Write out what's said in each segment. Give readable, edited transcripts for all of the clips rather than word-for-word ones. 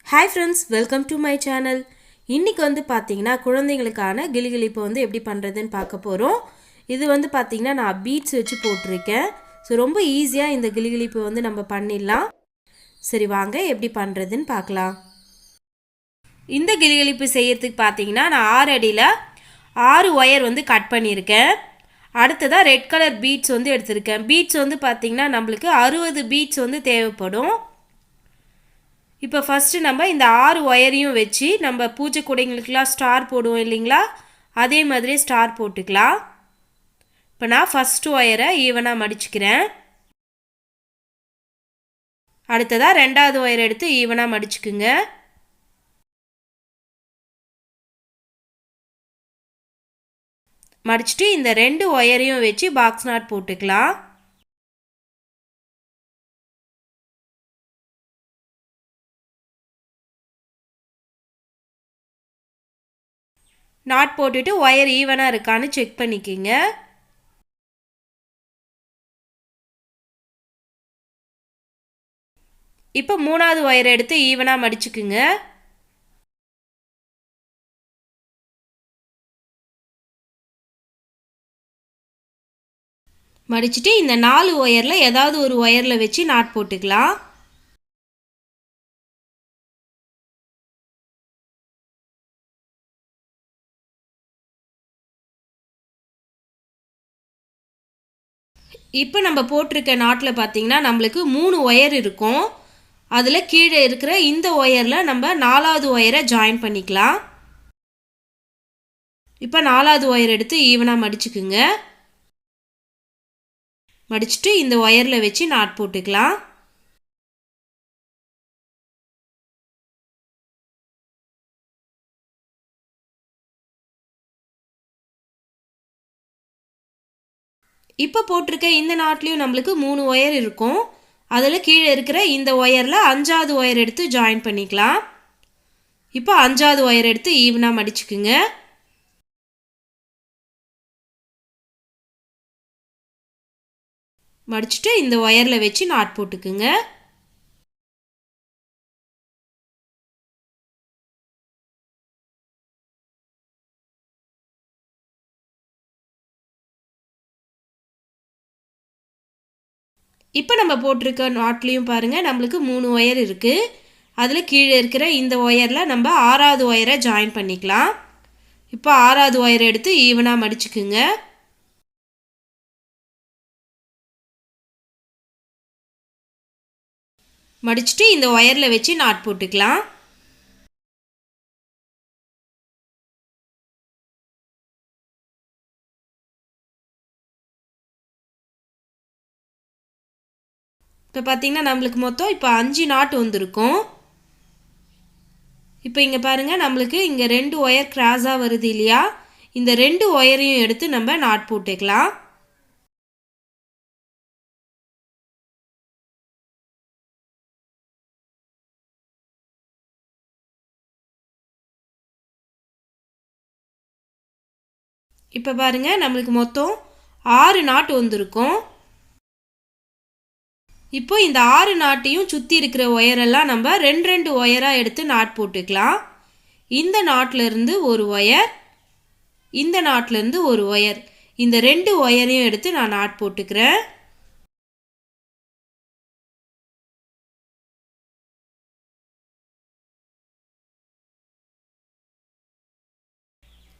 Hi friends, welcome to my channel. இன்னைக்கு வந்து பாத்தீங்கன்னா குழந்தைகளுக்கான கிளிகிளிப்பு வந்து எப்படி பண்றதுன்னு பார்க்க போறோம். இது வந்து பாத்தீங்கன்னா நான் பீட்ஸ் வச்சு போட்டுருக்கேன். ஸோ ரொம்ப ஈஸியா இந்த கிளிகிளிப்பு வந்து நம்ம பண்ணிடலாம். சரி வாங்க எப்படி பண்றதுன்னு பார்க்கலாம். இந்த கிளிகிளிப்பு செய்யறதுக்கு பாத்தீங்கன்னா நான் 6 அடியில 6 ஒயர் வந்து கட் பண்ணியிருக்கேன். அடுத்ததா ரெட் கலர் பீட்ஸ் வந்து எடுத்திருக்கேன். பீட்ஸ் வந்து பாத்தீங்கன்னா நம்மளுக்கு 60 பீட்ஸ் வந்து தேவைப்படும். இப்போ ஃபஸ்ட்டு நம்ம இந்த 6 ஒயரையும் வச்சு நம்ம பூஜை கூடைங்களுக்கெலாம் ஸ்டார் போடுவோம் இல்லைங்களா, அதே மாதிரி ஸ்டார் போட்டுக்கலாம். இப்போ நான் ஃபஸ்ட்டு ஒயரை ஈவனாக மடிச்சுக்கிறேன். அடுத்ததாக ரெண்டாவது ஒயர் எடுத்து ஈவனாக மடிச்சுக்குங்க. மடிச்சுட்டு இந்த 2 ஒயரையும் வச்சு பாக்ஸ் நாட் போட்டுக்கலாம். நாட் போட்டுட்டு ஒயர் ஈவனாக இருக்கான்னு செக் பண்ணிக்கோங்க. இப்போ மூணாவது ஒயரை எடுத்து ஈவனாக மடிச்சுக்குங்க. மடிச்சுட்டு இந்த 4 ஒயரில் ஏதாவது ஒரு ஒயரில் வச்சு நாட் போட்டுக்கலாம். இப்போ நம்ம போட்டிருக்க நாட்டில் பார்த்தீங்கன்னா நம்மளுக்கு 3 ஒயர் இருக்கும். அதில் கீழே இருக்கிற இந்த ஒயரில் நம்ம 4வது ஒயரை ஜாயின் பண்ணிக்கலாம். இப்போ 4வது ஒயர் எடுத்து ஈவனாக மடிச்சுக்குங்க. மடிச்சுட்டு இந்த ஒயரில் வச்சு நாட் போட்டுக்கலாம். இப்போ போட்டிருக்க இந்த நாட்லேயும் நம்மளுக்கு 3 ஒயர் இருக்கும். அதில் கீழே இருக்கிற இந்த ஒயரில் 5வது ஒயர் எடுத்து ஜாயின் பண்ணிக்கலாம். இப்போ 5வது ஒயர் எடுத்து ஈவனாக மடிச்சுக்குங்க. மடிச்சுட்டு இந்த ஒயரில் வச்சு நாட் போட்டுக்குங்க. இப்போ நம்ம போட்டிருக்க நாட்லேயும் பாருங்கள் நம்மளுக்கு 3 ஒயர் இருக்குது. அதில் கீழே இருக்கிற இந்த ஒயரில் நம்ம 6வது ஒயரை ஜாயின் பண்ணிக்கலாம். இப்போ 6வது ஒயர் எடுத்து ஈவனாக மடிச்சுக்குங்க. மடிச்சுட்டு இந்த ஒயரில் வச்சு நாட் போட்டுக்கலாம். இப்போ பார்த்தீங்கன்னா நம்மளுக்கு மொத்தம் இப்போ 5 நாட் வந்திருக்கும். இப்போ இங்கே பாருங்கள் நம்மளுக்கு இங்கே 2 ஒயர் கிராஸாக வருது இல்லையா, இந்த 2 ஒயரையும் எடுத்து நம்ம நாட் போட்டுக்கலாம். இப்போ பாருங்கள் நம்மளுக்கு மொத்தம் 6 நாட் வந்திருக்கும். இப்போ இந்த 6 நாட்டையும் சுற்றி இருக்கிற ஒயரெல்லாம் நம்ம 2 ஒயராக எடுத்து நாட் போட்டுக்கலாம். இந்த நாட்டிலேருந்து ஒரு ஒயர், இந்த நாட்டிலேருந்து ஒரு ஒயர், இந்த 2 ஒயரையும் எடுத்து நான் நாட் போட்டுக்கிறேன்.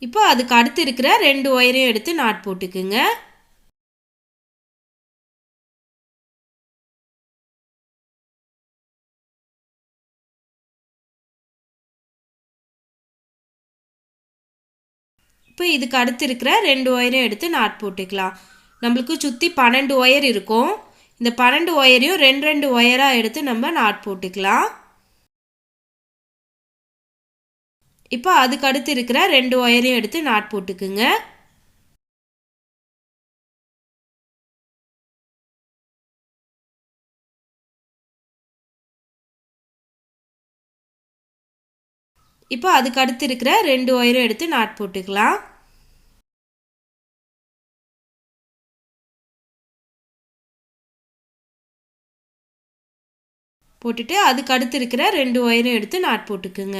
இப்போ அதுக்கு அடுத்து இருக்கிற 2 ஒயரையும் எடுத்து நாட் போட்டுக்குங்க. இப்போ இதுக்கு அடுத்து இருக்கிற 2 ஒயரையும் எடுத்து நாட் போட்டுக்கலாம். நம்மளுக்கு சுற்றி 12 ஒயர் இருக்கும். இந்த 12 ஒயரையும் 2 ஒயராக எடுத்து நம்ம நாட் போட்டுக்கலாம். இப்போ அதுக்கு அடுத்து இருக்கிற 2 ஒயரையும் எடுத்து நாட் போட்டுக்குங்க. இப்போ அதுக்கு அடுத்து இருக்கிற 2 ஒயரும் எடுத்து நாட் போட்டுக்கலாம். போட்டுட்டு அதுக்கு அடுத்து இருக்கிற 2 ஒயரையும் எடுத்து நாட் போட்டுக்குங்க.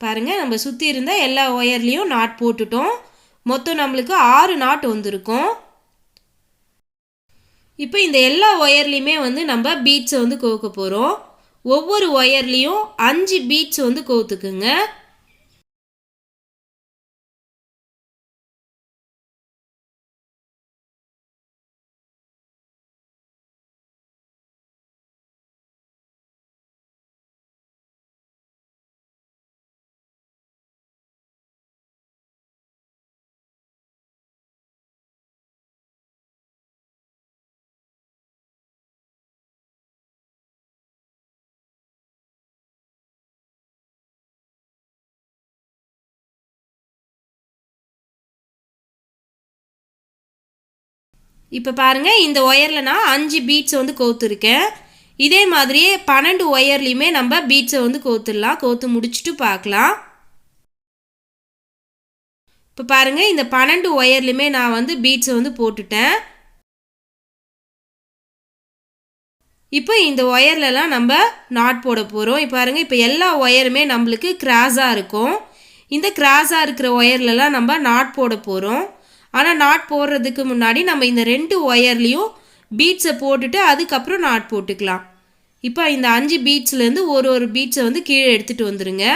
பாருங்கள், நம்ம சுற்றி இருந்த எல்லா ஒயர்லேயும் நாட் போட்டுட்டோம். மொத்தம் நம்மளுக்கு 6 நாட் வந்திருக்கும். இப்போ இந்த எல்லா ஒயர்லேயுமே வந்து நம்ம பீட்ஸை வந்து கோர்க்க போகிறோம். ஒவ்வொரு ஒயர்லேயும் 5 பீட்ஸ் வந்து கோர்த்துக்குங்க. இப்போ பாருங்கள், இந்த ஒயரில் நான் 5 பீட்ஸ் வந்து கோர்த்துருக்கேன். இதே மாதிரியே 12 ஒயர்லேயுமே நம்ம பீட்ஸை வந்து கோர்த்துடலாம். கோர்த்து முடிச்சுட்டு பார்க்கலாம். இப்போ பாருங்கள், இந்த 12 ஒயர்லேயுமே நான் வந்து பீட்ஸை வந்து போட்டுட்டேன். இப்போ இந்த ஒயர்லலாம் நம்ம நாட் போட போகிறோம். இப்போ பாருங்கள், இப்போ எல்லா ஒயருமே நம்மளுக்கு கிராஸாக இருக்கும். இந்த கிராஸாக இருக்கிற ஒயர்லலாம் நம்ம நாட் போட போகிறோம். ஆனால் நாட் போடுறதுக்கு முன்னாடி நம்ம இந்த 2 ஒயர்லேயும் பீட்ஸை போட்டுட்டு அதுக்கப்புறம் நாட் போட்டுக்கலாம். இப்போ இந்த 5 பீட்ஸ்லேருந்து ஒரு பீட்ஸை வந்து கீழே எடுத்துகிட்டு வந்துடுங்க.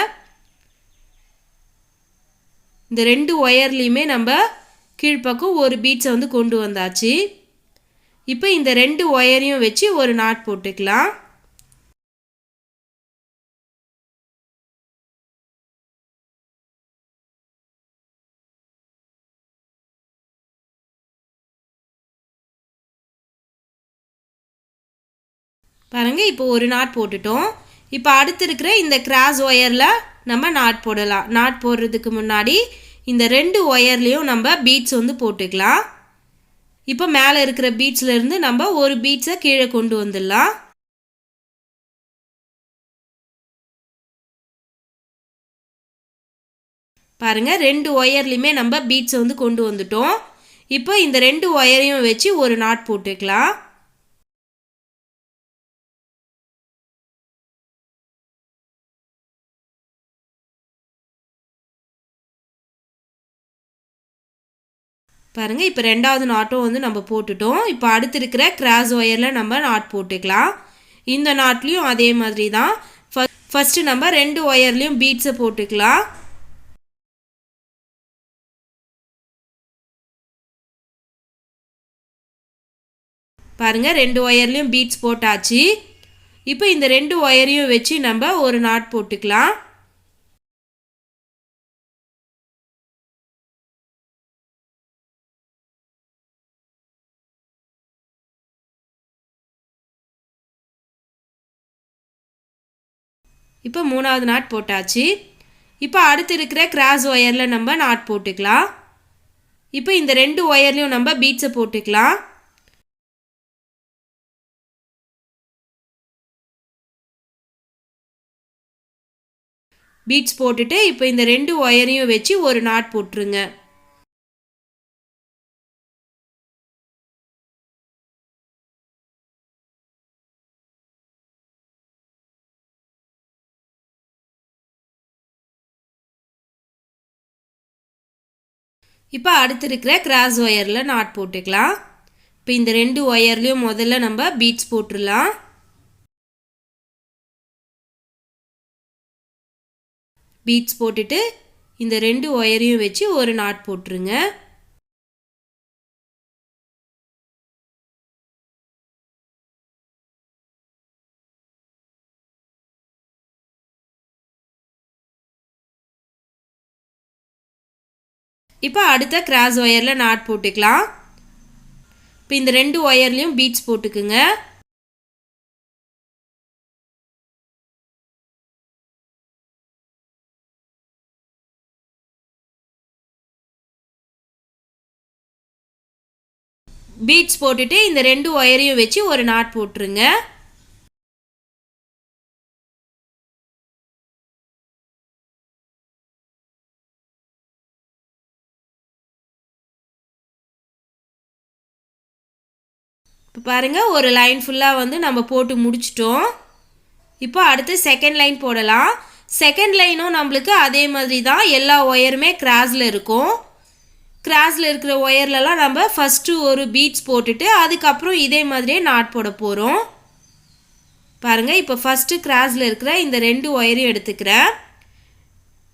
இந்த 2 ஒயர்லேயுமே நம்ம கீழ்ப்பக்கம் ஒரு பீட்ஸை வந்து கொண்டு வந்தாச்சு. இப்போ இந்த 2 ஒயரையும் வச்சு ஒரு நாட் போட்டுக்கலாம். பாருங்கள், இப்போ ஒரு நாட் போட்டுட்டோம். இப்போ அடுத்து இருக்கிற இந்த கிராஸ் ஒயரில் நம்ம நாட் போடலாம். நாட் போடுறதுக்கு முன்னாடி இந்த 2 ஒயர்லேயும் நம்ம பீட்ஸ் வந்து போட்டுக்கலாம். இப்போ மேலே இருக்கிற பீட்ஸ்லேருந்து நம்ம ஒரு பீட்ஸை கீழே கொண்டு வந்துடலாம். பாருங்கள், 2 ஒயர்லேயுமே நம்ம பீட்ஸை வந்து கொண்டு வந்துட்டோம். இப்போ இந்த 2 ஒயரையும் வச்சு ஒரு நாட் போட்டுக்கலாம். பாருங்கள், இப்போ 2வது நாட்டும் வந்து நம்ம போட்டுட்டோம். இப்போ அடுத்து இருக்கிற கிராஸ் ஒயரில் நம்ம நாட் போட்டுக்கலாம். இந்த நாட்லேயும் அதே மாதிரி தான். ஃபஸ்ட்டு நம்ம 2 ஒயர்லேயும் பீட்ஸை போட்டுக்கலாம். பாருங்கள், 2 ஒயர்லேயும் பீட்ஸ் போட்டாச்சு. இப்போ இந்த 2 ஒயரையும் வச்சு நம்ம ஒரு நாட் போட்டுக்கலாம். இப்போ 3வது நாட் போட்டாச்சு. இப்போ அடுத்து இருக்கிற கிராஸ் ஒயரில் நம்ம நாட் போட்டுக்கலாம். இப்போ இந்த 2 ஒயர்லேயும் நம்ம பீட்ஸை போட்டுக்கலாம். பீட்ஸ் போட்டுட்டு இப்போ இந்த 2 ஒயரையும் வச்சு ஒரு நாட் போட்டுருங்க. இப்போ அடுத்து இருக்கிற கிராஸ் ஒயரில் நாட் போட்டுக்கலாம். இப்போ இந்த 2 ஒயர்லேயும் முதல்ல நம்ம பீட்ஸ் போட்டுடலாம். பீட்ஸ் போட்டுட்டு இந்த 2 ஒயரையும் வச்சு ஒரு நாட் போட்டுருங்க. இப்போ அடுத்த கிராஸ் ஒயரில் நாட் போட்டுக்கலாம். இப்போ இந்த 2 ஒயர்லேயும் பீட்ஸ் போட்டுக்குங்க. பீட்ஸ் போட்டுட்டு இந்த 2 ஒயரையும் வச்சு ஒரு நாட் போட்டுருங்க. இப்போ பாருங்கள் ஒரு லைன் ஃபுல்லாக வந்து நம்ம போட்டு முடிச்சிட்டோம். இப்போ அடுத்து செகண்ட் லைன் போடலாம். செகண்ட் லைனும் நம்மளுக்கு அதே மாதிரி தான், எல்லா ஒயருமே கிராஸில் இருக்கும். கிராஸில் இருக்கிற ஒயர்லலாம் நம்ம ஃபஸ்ட்டு ஒரு பீட்ஸ் போட்டுட்டு அதுக்கப்புறம் இதே மாதிரியே நாட் போட போகிறோம். பாருங்கள் இப்போ ஃபஸ்ட்டு கிராஸில் இருக்கிற இந்த 2 ஒயரையும் எடுத்துக்கிறேன்.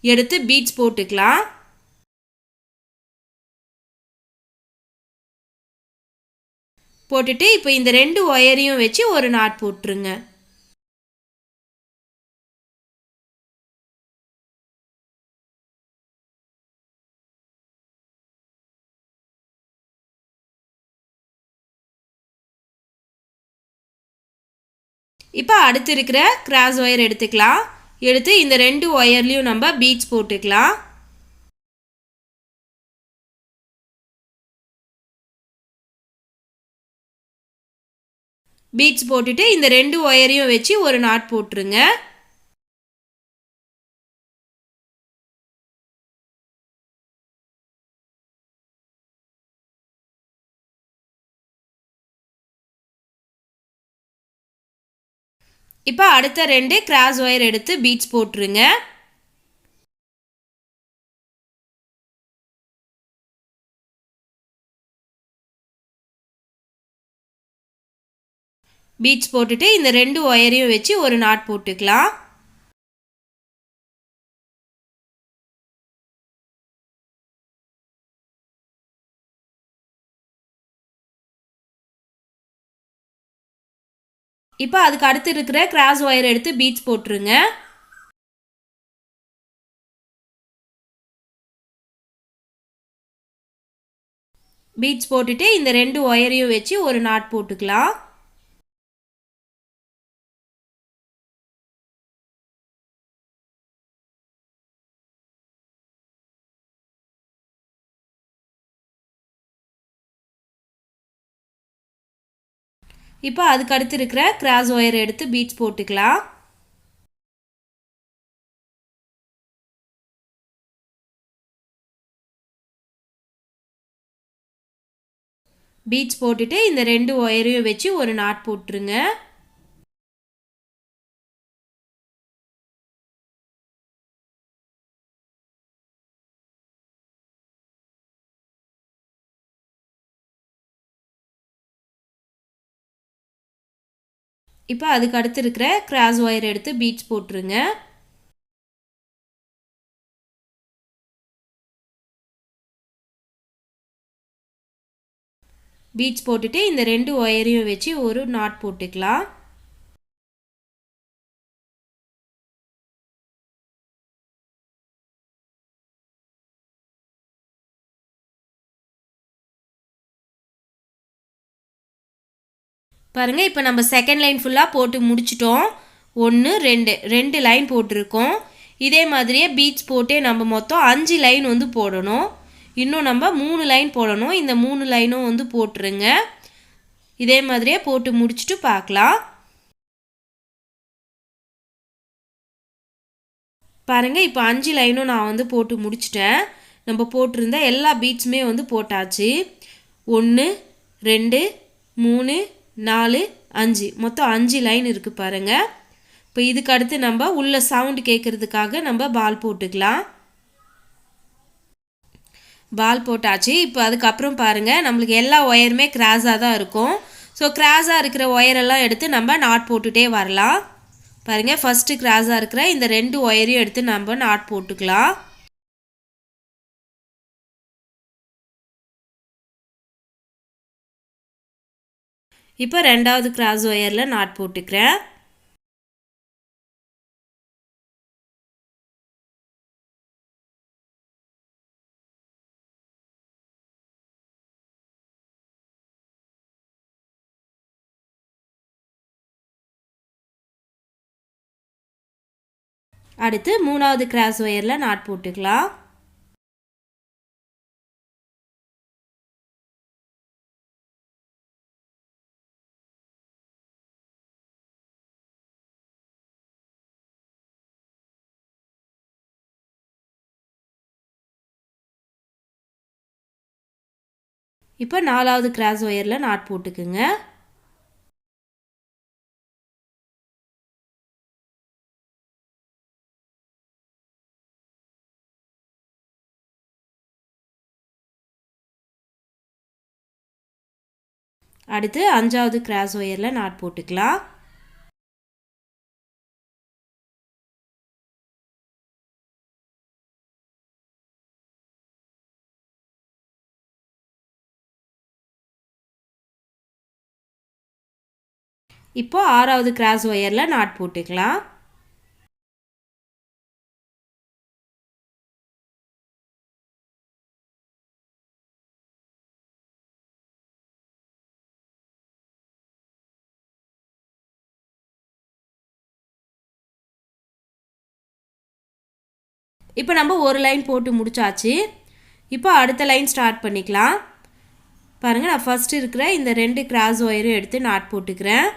எடுத்து பீட்ஸ் போட்டுக்கலாம். போட்டுட்டு இப்போ இந்த 2 ஒயரையும் வச்சு ஒரு நாட் போட்டுருங்க. இப்போ அடுத்து இருக்கிற கிராஸ் ஒயர் எடுத்துக்கலாம். எடுத்து இந்த 2 ஒயர்லேயும் நம்ம பீட்ஸ் போட்டுக்கலாம். பீட்ஸ் போட்டுட்டு இந்த 2 ஒயரையும் வச்சு ஒரு நாட் போட்டுருங்க. இப்போ அடுத்த 2 கிராஸ் ஒயர் எடுத்து பீட்ஸ் போட்டுருங்க. பீட்ஸ் போட்டுட்டு இந்த 2 ஒயரையும் வச்சு ஒரு நாட் போட்டுக்கலாம். இப்போ அதுக்கு அடுத்து இருக்கிற கிராஸ் ஒயர் எடுத்து பீட்ஸ் போட்டுருங்க. பீட்ஸ் போட்டுட்டு இந்த 2 ஒயரையும் வச்சு ஒரு நாட் போட்டுக்கலாம். இப்போ அதுக்கு அடுத்து இருக்கிற கிராஸ் ஒயர் எடுத்து பீட்ஸ் போட்டுக்கலாம். பீட்ஸ் போட்டுட்டு இந்த 2 ஒயரையும் வச்சு ஒரு நாட் போட்டுருங்க. இப்போ அதுக்கு அடுத்து இருக்கிற கிராஸ் ஒயர் எடுத்து பீட்ஸ் போட்டுருங்க. பீட்ஸ் போட்டுட்டு இந்த 2 ஒயரையும் வச்சு ஒரு நாட் போட்டுக்கலாம். பாருங்கள் இப்போ நம்ம செகண்ட் லைன் ஃபுல்லாக போட்டு முடிச்சிட்டோம். 1 2 லைன் போட்டிருக்கோம். இதே மாதிரியே பீட்ஸ் போட்டே நம்ம மொத்தம் 5 லைன் வந்து போடணும். இன்னும் நம்ம 3 லைன் போடணும். இந்த 3 லைனும் வந்து போட்டுருங்க. இதே மாதிரியே போட்டு முடிச்சுட்டு பார்க்கலாம். பாருங்கள் இப்போ 5 லைனும் நான் வந்து போட்டு முடிச்சிட்டேன். நம்ம போட்டிருந்த எல்லா பீட்ஸுமே வந்து போட்டாச்சு. 1 2 3 4 5 மொத்தம் 5 லைன் இருக்குது பாருங்கள். இப்போ இதுக்கு அடுத்து நம்ம உள்ள சவுண்டு கேட்குறதுக்காக நம்ம பால் போட்டுக்கலாம். பால் போட்டாச்சு. இப்போ அதுக்கப்புறம் பாருங்கள் நம்மளுக்கு எல்லா ஒயருமே கிராஸாக தான் இருக்கும். ஸோ கிராஸாக இருக்கிற ஒயரெல்லாம் எடுத்து நம்ம நாட் போட்டுகிட்டே வரலாம். பாருங்கள் ஃபஸ்ட்டு கிராஸாக இருக்கிற இந்த 2 ஒயரையும் எடுத்து நம்ம நாட் போட்டுக்கலாம். இப்போ ரெண்டாவது கிராஸ் ஒயரில் நாட் போட்டுக்கிறேன். அடுத்து மூணாவது கிராஸ் ஒயரில் நாட் போட்டுக்கலாம். இப்போ நாலாவது கிராஸ் ஒயரில் நாட் போட்டுக்குங்க. அடுத்து 5வது கிராஸ் ஒயரில் நாட் போட்டுக்கலாம். இப்போ 6வது கிராஸ் ஒயரில் நாட் போட்டுக்கலாம். இப்போ நம்ம ஒரு லைன் போட்டு முடிச்சாச்சு. இப்போ அடுத்த லைன் ஸ்டார்ட் பண்ணிக்கலாம். பாருங்கள், நான் ஃபஸ்ட்டு இருக்கிற இந்த 2 கிராஸ் ஒயரும் எடுத்து நாட் போட்டுக்கிறேன்.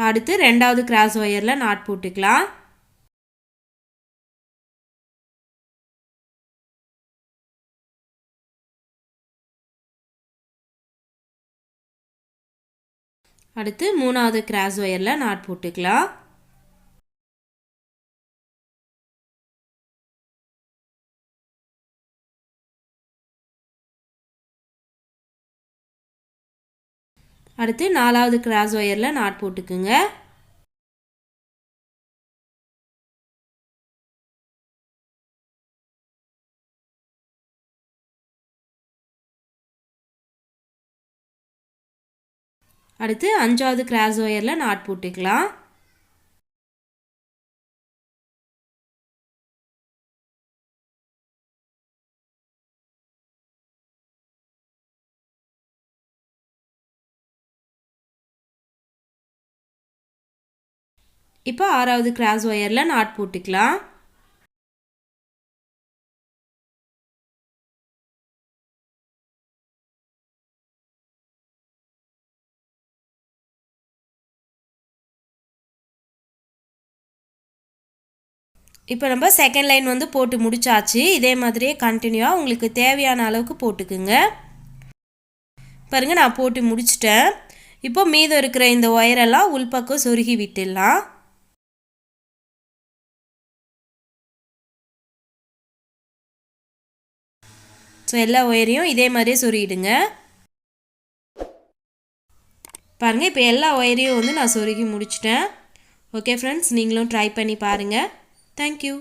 அடுத்து 2வது கிராஸ் ஒயரில் நாட் போட்டுக்கலாம். அடுத்து 3வது கிராஸ் ஒயரில் நாட் போட்டுக்கலாம். அடுத்து 4வது கிராஸ் ஒயரில் நாட் போட்டுக்குங்க. அடுத்து 5வது கிராஸ் ஒயரில் நாட் போட்டுக்கலாம். இப்போ 6வது கிராஸ் ஒயரில் நாட் போட்டுக்கலாம். இப்போ நம்ம செகண்ட் லைன் வந்து போட்டு முடிச்சாச்சு. இதே மாதிரியே கண்டினியூவாக உங்களுக்கு தேவையான அளவுக்கு போட்டுக்குங்க. பாருங்கள், நான் போட்டு முடிச்சிட்டேன். இப்போ மீதம் இருக்கிற இந்த ஒயரெல்லாம் உள்பக்கம் சொருகி விட்டுடலாம். ஸோ எல்லா ஒயரையும் இதே மாதிரியே சொருகிடுங்க. பாருங்கள், இப்போ எல்லா ஒயரையும் வந்து நான் சொருகி முடிச்சிட்டேன். ஓகே ஃப்ரெண்ட்ஸ், நீங்களும் ட்ரை பண்ணி பாருங்கள். Thank you.